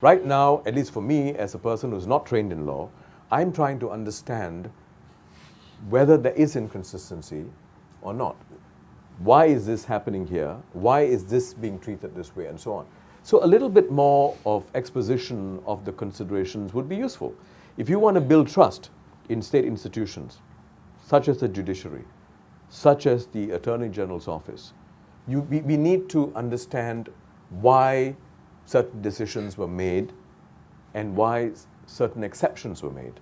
Right now, at least for me, as a person who's not trained in law, I'm trying to understand whether there is inconsistency or not. Why is this happening here? Why is this being treated this way, and so on? So a little bit more of exposition of the considerations would be useful. If you want to build trust in state institutions, such as the judiciary, such as the Attorney General's office, we need to understand why certain decisions were made and why certain exceptions were made.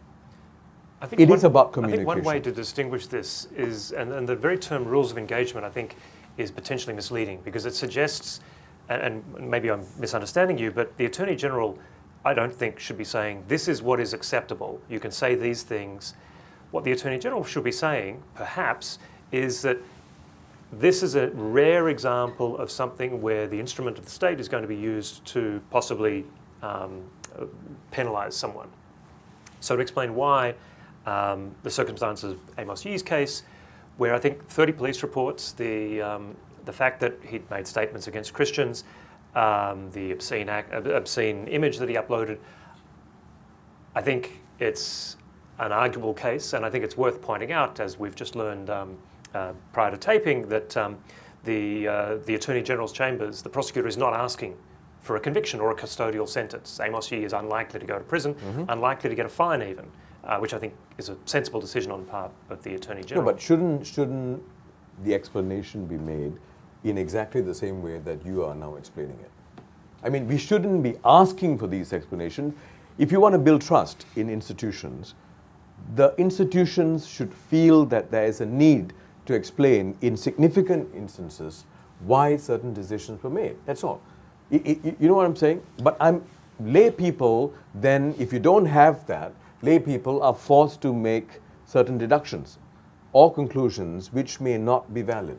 I think It is about I think communication. one way to distinguish this is, and the very term rules of engagement, I think, is potentially misleading because it suggests, and maybe I'm misunderstanding you, but the Attorney General, I don't think, should be saying, this is what is acceptable. You can say these things. What the Attorney General should be saying, perhaps, is that this is a rare example of something where the instrument of the state is going to be used to possibly penalise someone. So to explain why, the circumstances of Amos Yee's case, where I think 30 police reports, the fact that he'd made statements against Christians, the obscene image that he uploaded, I think it's an arguable case, and I think it's worth pointing out, as we've just learned prior to taping, that the Attorney General's chambers, the prosecutor is not asking for a conviction or a custodial sentence. Amos Yee is unlikely to go to prison, unlikely to get a fine even, which I think is a sensible decision on the part of the Attorney General. No, but shouldn't the explanation be made in exactly the same way that you are now explaining it? I mean, we shouldn't be asking for these explanations. If you want to build trust in institutions, the institutions should feel that there is a need to explain in significant instances why certain decisions were made. That's all. You know what I'm saying? But lay people, then if you don't have that, lay people are forced to make certain deductions or conclusions which may not be valid.